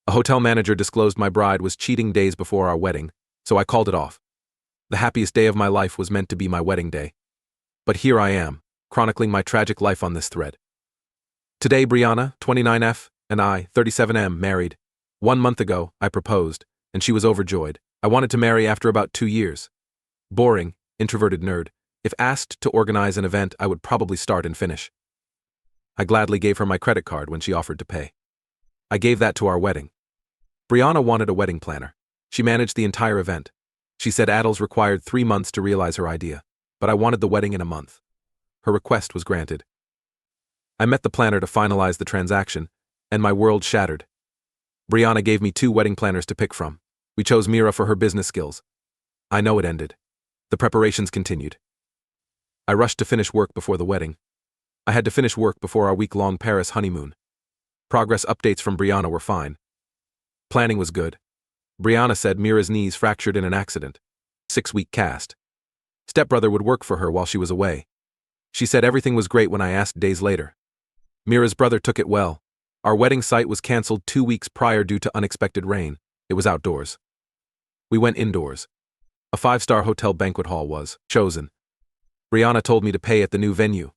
A hotel manager disclosed my bride was cheating days before our wedding, so I called it off. The happiest day of my life was meant to be my wedding day. But here I am, chronicling my tragic life on this thread. Today, Brianna, 29F, and I, 37M, married. 1 month ago, I proposed, and she was overjoyed. I wanted to marry after about 2 years. Boring, introverted nerd. If asked to organize an event, I would probably start and finish. I gladly gave her my credit card when she offered to pay. I gave that to our wedding. Brianna wanted a wedding planner. She managed the entire event. She said adults required 3 months to realize her idea, but I wanted the wedding in a month. Her request was granted. I met the planner to finalize the transaction, and my world shattered. Brianna gave me 2 wedding planners to pick from. We chose Mira for her business skills. I know it ended. The preparations continued. I rushed to finish work before the wedding. I had to finish work before our week-long Paris honeymoon. Progress updates from Brianna were fine. Planning was good. Brianna said Mira's knees fractured in an accident. 6-week cast. Stepbrother would work for her while she was away. She said everything was great when I asked days later. Mira's brother took it well. Our wedding site was canceled 2 weeks prior due to unexpected rain. It was outdoors. We went indoors. A 5-star hotel banquet hall was chosen. Brianna told me to pay at the new venue.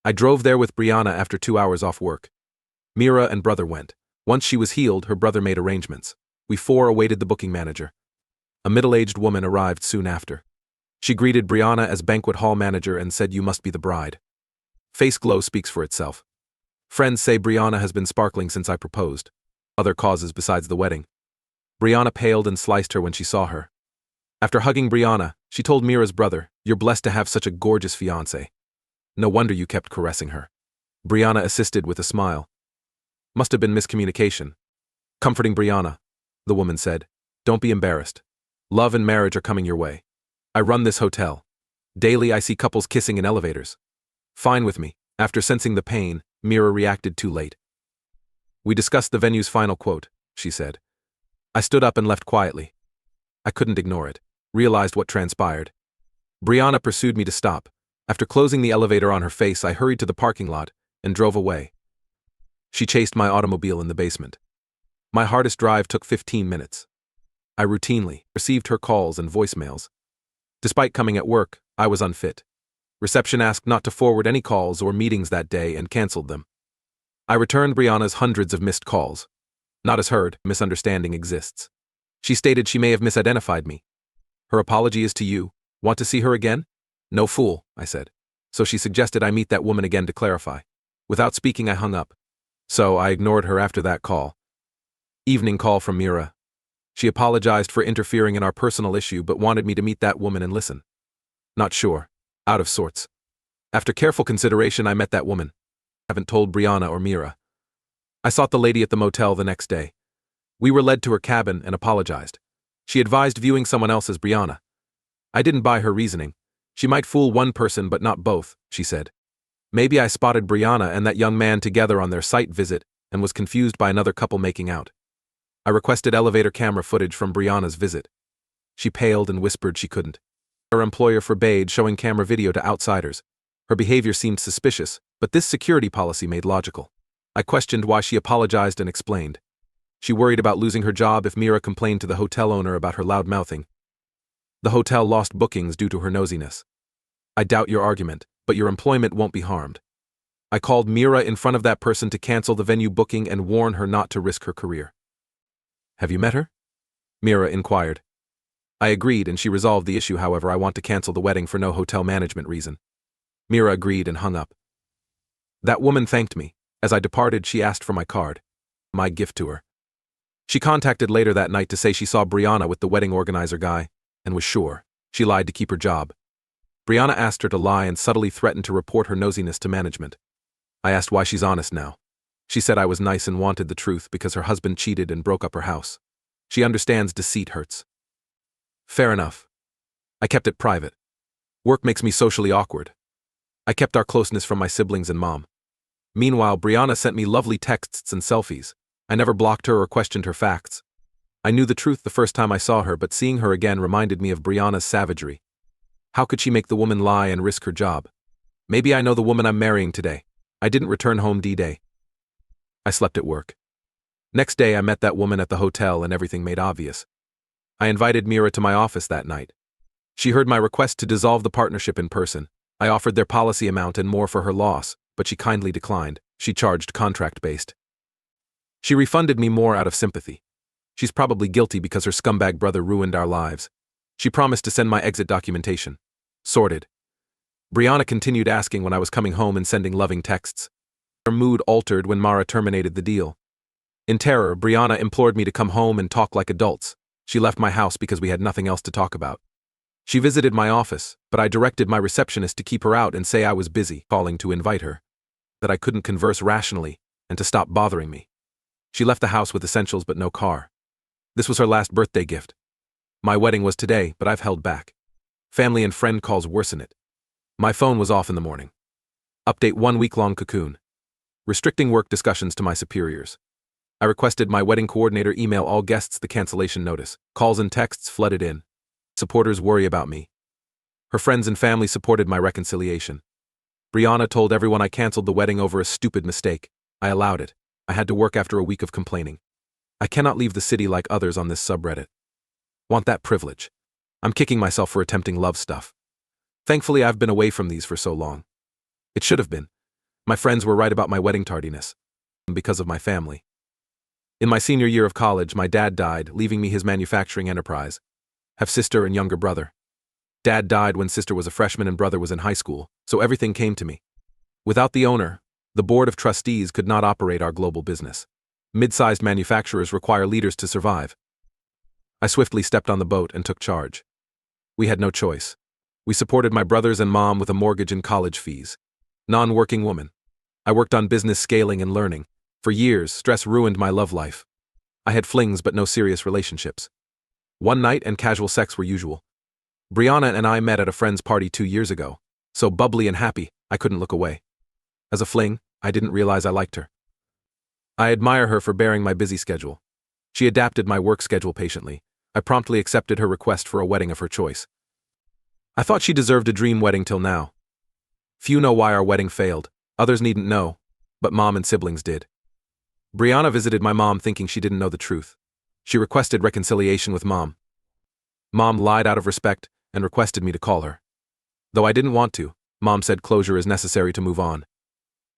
I drove there with Brianna after 2 hours off work. Mira and brother went. Once she was healed, her brother made arrangements. We 4 awaited the booking manager. A middle-aged woman arrived soon after. She greeted Brianna as banquet hall manager and said, "You must be the bride." Face glow speaks for itself. Friends say Brianna has been sparkling since I proposed. Other causes besides the wedding. Brianna paled and sliced her when she saw her. After hugging Brianna, she told Mira's brother, "You're blessed to have such a gorgeous fiancé. No wonder you kept caressing her." Brianna assisted with a smile. Must have been miscommunication. Comforting Brianna, the woman said, "Don't be embarrassed. Love and marriage are coming your way. I run this hotel. Daily I see couples kissing in elevators. Fine with me." After sensing the pain, Mira reacted too late. "We discussed the venue's final quote," she said. I stood up and left quietly. I couldn't ignore it. Realized what transpired. Brianna pursued me to stop. After closing the elevator on her face, I hurried to the parking lot and drove away. She chased my automobile in the basement. My hardest drive took 15 minutes. I routinely received her calls and voicemails. Despite coming at work, I was unfit. Reception asked not to forward any calls or meetings that day and canceled them. I returned Brianna's hundreds of missed calls. Not as heard, misunderstanding exists. She stated she may have misidentified me. Her apology is to you. Want to see her again? No fool, I said. So she suggested I meet that woman again to clarify. Without speaking, I hung up. So I ignored her after that call. Evening call from Mira. She apologized for interfering in our personal issue but wanted me to meet that woman and listen. Not sure. Out of sorts. After careful consideration, I met that woman. Haven't told Brianna or Mira. I sought the lady at the motel the next day. We were led to her cabin and apologized. She advised viewing someone else as Brianna. I didn't buy her reasoning. She might fool one person but not both, she said. Maybe I spotted Brianna and that young man together on their site visit and was confused by another couple making out. I requested elevator camera footage from Brianna's visit. She paled and whispered she couldn't. Her employer forbade showing camera video to outsiders. Her behavior seemed suspicious, but this security policy made logical. I questioned why she apologized and explained. She worried about losing her job if Mira complained to the hotel owner about her loud mouthing. The hotel lost bookings due to her nosiness. I doubt your argument, but your employment won't be harmed. I called Mira in front of that person to cancel the venue booking and warn her not to risk her career. Have you met her? Mira inquired. I agreed and she resolved the issue. However, I want to cancel the wedding for no hotel management reason. Mira agreed and hung up. That woman thanked me. As I departed, she asked for my card. My gift to her. She contacted later that night to say she saw Brianna with the wedding organizer guy and was sure. She lied to keep her job. Brianna asked her to lie and subtly threatened to report her nosiness to management. I asked why she's honest now. She said I was nice and wanted the truth because her husband cheated and broke up her house. She understands deceit hurts. Fair enough. I kept it private. Work makes me socially awkward. I kept our closeness from my siblings and mom. Meanwhile, Brianna sent me lovely texts and selfies. I never blocked her or questioned her facts. I knew the truth the first time I saw her, but seeing her again reminded me of Brianna's savagery. How could she make the woman lie and risk her job? Maybe I know the woman I'm marrying today. I didn't return home D-Day. I slept at work. Next day I met that woman at the hotel and everything made obvious. I invited Mira to my office that night. She heard my request to dissolve the partnership in person. I offered their policy amount and more for her loss, but she kindly declined. She charged contract-based. She refunded me more out of sympathy. She's probably guilty because her scumbag brother ruined our lives. She promised to send my exit documentation. Sorted. Brianna continued asking when I was coming home and sending loving texts. Her mood altered when Mara terminated the deal. In terror, Brianna implored me to come home and talk like adults. She left my house because we had nothing else to talk about. She visited my office, but I directed my receptionist to keep her out and say I was busy, calling to invite her, that I couldn't converse rationally, and to stop bothering me. She left the house with essentials but no car. This was her last birthday gift. My wedding was today, but I've held back. Family and friend calls worsen it. My phone was off in the morning. Update 1 week-long cocoon. Restricting work discussions to my superiors. I requested my wedding coordinator email all guests the cancellation notice. Calls and texts flooded in. Supporters worry about me. Her friends and family supported my reconciliation. Brianna told everyone I canceled the wedding over a stupid mistake. I allowed it. I had to work after a week of complaining. I cannot leave the city like others on this subreddit. Want that privilege. I'm kicking myself for attempting love stuff. Thankfully, I've been away from these for so long. It should have been. My friends were right about my wedding tardiness. Because of my family. In my senior year of college, my dad died, leaving me his manufacturing enterprise. Have sister and younger brother. Dad died when sister was a freshman and brother was in high school, so everything came to me. Without the owner, the board of trustees could not operate our global business. Mid-sized manufacturers require leaders to survive. I swiftly stepped on the boat and took charge. We had no choice. We supported my brothers and mom with a mortgage and college fees. Non-working woman. I worked on business scaling and learning. For years, stress ruined my love life. I had flings but no serious relationships. One night and casual sex were usual. Brianna and I met at a friend's party 2 years ago. So bubbly and happy, I couldn't look away. As a fling, I didn't realize I liked her. I admire her for bearing my busy schedule. She adapted my work schedule patiently. I promptly accepted her request for a wedding of her choice. I thought she deserved a dream wedding till now. Few know why our wedding failed. Others needn't know, but mom and siblings did. Brianna visited my mom thinking she didn't know the truth. She requested reconciliation with mom. Mom lied out of respect and requested me to call her. Though I didn't want to, mom said closure is necessary to move on.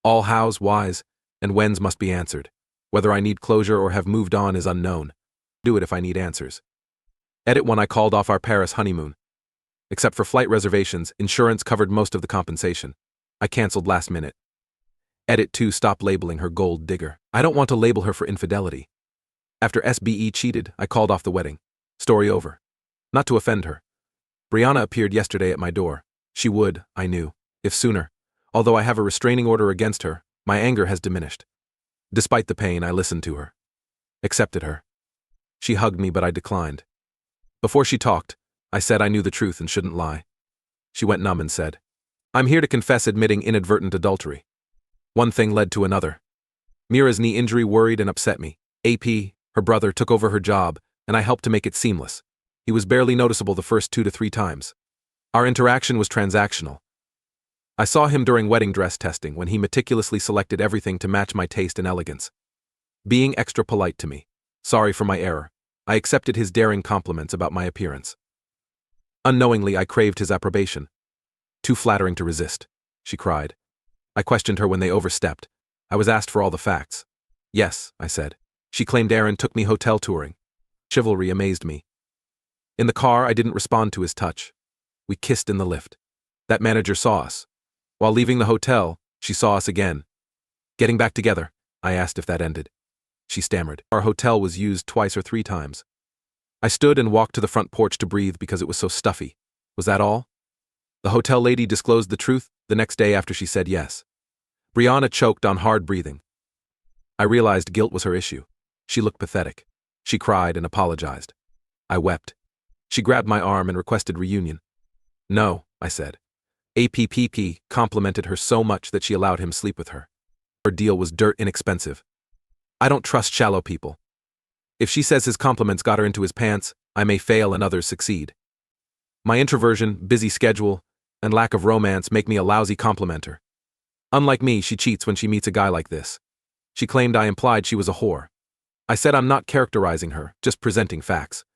All hows, whys, and whens must be answered. Whether I need closure or have moved on is unknown. Do it if I need answers. Edit 1. I called off our Paris honeymoon. Except for flight reservations, insurance covered most of the compensation. I canceled last minute. Edit 2. Stop labeling her gold digger. I don't want to label her for infidelity. After SBE cheated, I called off the wedding. Story over. Not to offend her. Brianna appeared yesterday at my door. She would, I knew, if sooner. Although I have a restraining order against her, my anger has diminished. Despite the pain, I listened to her. Accepted her. She hugged me, but I declined. Before she talked, I said I knew the truth and shouldn't lie. She went numb and said, I'm here to confess admitting inadvertent adultery. One thing led to another. Mira's knee injury worried and upset me. AP, her brother, took over her job, and I helped to make it seamless. He was barely noticeable the first 2 to 3 times. Our interaction was transactional. I saw him during wedding dress testing when he meticulously selected everything to match my taste and elegance. Being extra polite to me. Sorry for my error. I accepted his daring compliments about my appearance. Unknowingly, I craved his approbation. Too flattering to resist, she cried. I questioned her when they overstepped. I was asked for all the facts. Yes, I said. She claimed Aaron took me hotel touring. Chivalry amazed me. In the car, I didn't respond to his touch. We kissed in the lift. That manager saw us. While leaving the hotel, she saw us again. Getting back together, I asked if that ended. She stammered. Our hotel was used 2 or 3 times. I stood and walked to the front porch to breathe because it was so stuffy. Was that all? The hotel lady disclosed the truth the next day after she said yes. Brianna choked on hard breathing. I realized guilt was her issue. She looked pathetic. She cried and apologized. I wept. She grabbed my arm and requested reunion. No, I said. APPP complimented her so much that she allowed him sleep with her. Her deal was dirt inexpensive. I don't trust shallow people. If she says his compliments got her into his pants, I may fail and others succeed. My introversion, busy schedule, and lack of romance make me a lousy complimenter. Unlike me, she cheats when she meets a guy like this. She claimed I implied she was a whore. I said I'm not characterizing her, just presenting facts.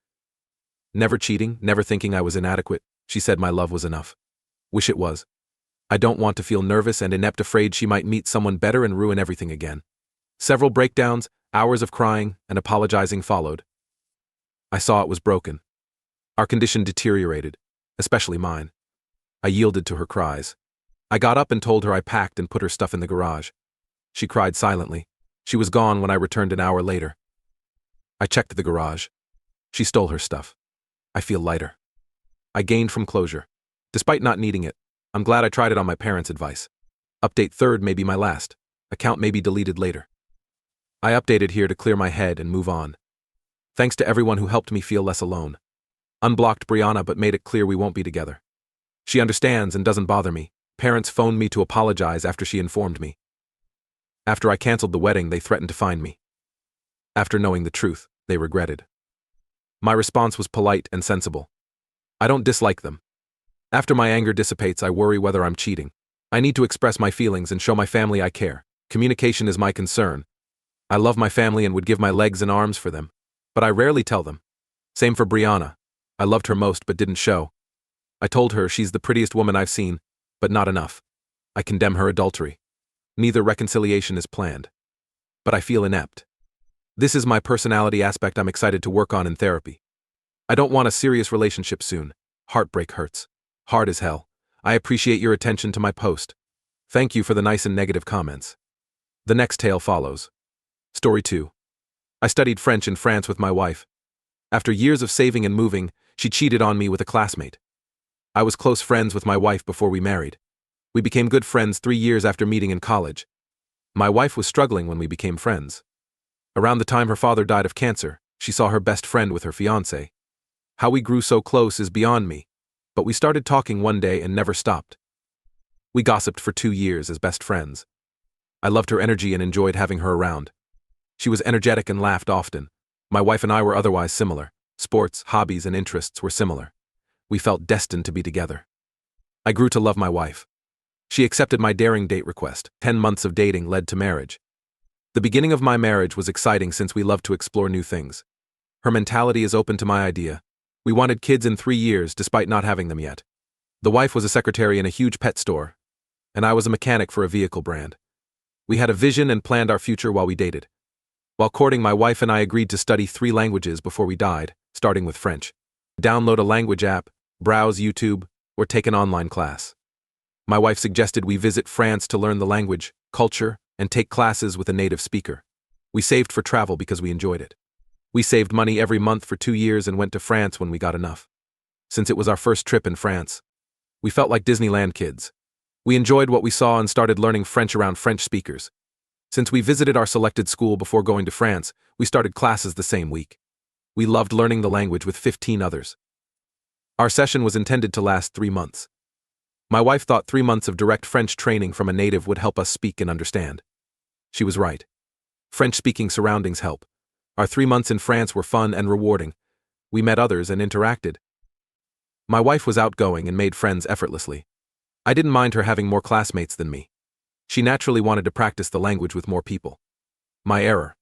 Never cheating, never thinking I was inadequate, she said my love was enough. Wish it was. I don't want to feel nervous and inept, afraid she might meet someone better and ruin everything again. Several breakdowns, hours of crying, and apologizing followed. I saw it was broken. Our condition deteriorated, especially mine. I yielded to her cries. I got up and told her I packed and put her stuff in the garage. She cried silently. She was gone when I returned an hour later. I checked the garage. She stole her stuff. I feel lighter. I gained from closure. Despite not needing it, I'm glad I tried it on my parents' advice. Update 3rd may be my last. Account may be deleted later. I updated here to clear my head and move on. Thanks to everyone who helped me feel less alone. Unblocked Brianna but made it clear we won't be together. She understands and doesn't bother me. Parents phoned me to apologize after she informed me. After I canceled the wedding, they threatened to fine me. After knowing the truth, they regretted. My response was polite and sensible. I don't dislike them. After my anger dissipates, I worry whether I'm cheating. I need to express my feelings and show my family I care. Communication is my concern. I love my family and would give my legs and arms for them, but I rarely tell them. Same for Brianna. I loved her most but didn't show. I told her she's the prettiest woman I've seen, but not enough. I condemn her adultery. Neither reconciliation is planned. But I feel inept. This is my personality aspect I'm excited to work on in therapy. I don't want a serious relationship soon. Heartbreak hurts. Hard as hell. I appreciate your attention to my post. Thank you for the nice and negative comments. The next tale follows. Story 2. I studied French in France with my wife. After years of saving and moving, she cheated on me with a classmate. I was close friends with my wife before we married. We became good friends 3 years after meeting in college. My wife was struggling when we became friends. Around the time her father died of cancer, she saw her best friend with her fiancé. How we grew so close is beyond me, but we started talking one day and never stopped. We gossiped for 2 years as best friends. I loved her energy and enjoyed having her around. She was energetic and laughed often. My wife and I were otherwise similar. Sports, hobbies, and interests were similar. We felt destined to be together. I grew to love my wife. She accepted my daring date request. 10 months of dating led to marriage. The beginning of my marriage was exciting since we loved to explore new things. Her mentality is open to my idea. We wanted kids in 3 years despite not having them yet. The wife was a secretary in a huge pet store, and I was a mechanic for a vehicle brand. We had a vision and planned our future while we dated. While courting, my wife and I agreed to study 3 languages before we died, starting with French. Download a language app, browse YouTube, or take an online class. My wife suggested we visit France to learn the language, culture, and take classes with a native speaker. We saved for travel because we enjoyed it. We saved money every month for 2 years and went to France when we got enough. Since it was our first trip in France, we felt like Disneyland kids. We enjoyed what we saw and started learning French around French speakers. Since we visited our selected school before going to France, we started classes the same week. We loved learning the language with 15 others. Our session was intended to last 3 months. My wife thought 3 months of direct French training from a native would help us speak and understand. She was right. French-speaking surroundings help. Our 3 months in France were fun and rewarding. We met others and interacted. My wife was outgoing and made friends effortlessly. I didn't mind her having more classmates than me. She naturally wanted to practice the language with more people. My error.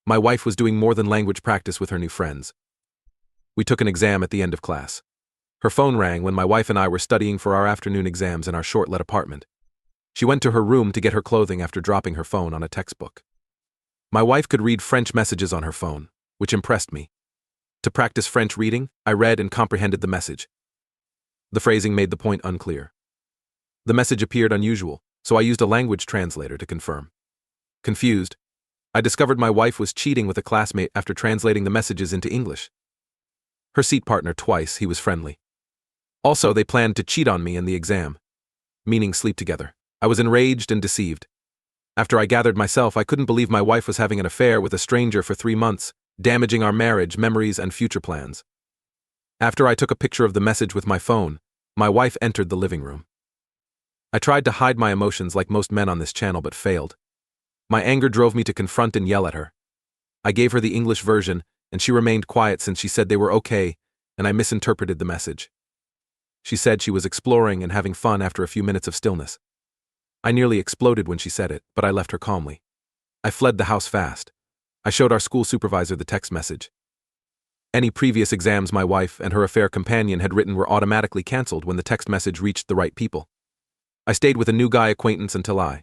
My wife was doing more than language practice with her new friends. We took an exam at the end of class. Her phone rang when my wife and I were studying for our afternoon exams in our short-let apartment. She went to her room to get her clothing after dropping her phone on a textbook. My wife could read French messages on her phone, which impressed me. To practice French reading, I read and comprehended the message. The phrasing made the point unclear. The message appeared unusual, so I used a language translator to confirm. Confused, I discovered my wife was cheating with a classmate after translating the messages into English. Her seat partner twice, he was friendly. Also, they planned to cheat on me in the exam, meaning sleep together. I was enraged and deceived. After I gathered myself, I couldn't believe my wife was having an affair with a stranger for 3 months, damaging our marriage, memories, and future plans. After I took a picture of the message with my phone, my wife entered the living room. I tried to hide my emotions like most men on this channel but failed. My anger drove me to confront and yell at her. I gave her the English version, and she remained quiet since she said they were okay, and I misinterpreted the message. She said she was exploring and having fun after a few minutes of stillness. I nearly exploded when she said it, but I left her calmly. I fled the house fast. I showed our school supervisor the text message. Any previous exams my wife and her affair companion had written were automatically cancelled when the text message reached the right people. I stayed with a new guy acquaintance until I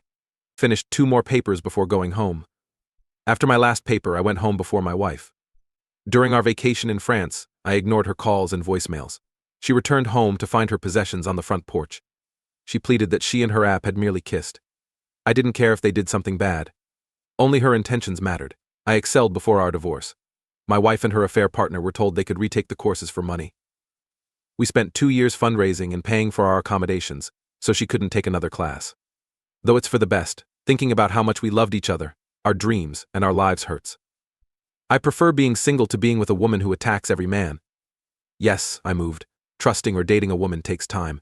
finished 2 more papers before going home. After my last paper, I went home before my wife. During our vacation in France, I ignored her calls and voicemails. She returned home to find her possessions on the front porch. She pleaded that she and her app had merely kissed. I didn't care if they did something bad. Only her intentions mattered. I excelled before our divorce. My wife and her affair partner were told they could retake the courses for money. We spent 2 years fundraising and paying for our accommodations, so she couldn't take another class. Though it's for the best, thinking about how much we loved each other, our dreams, and our lives hurts. I prefer being single to being with a woman who attacks every man. Yes, I moved. Trusting or dating a woman takes time.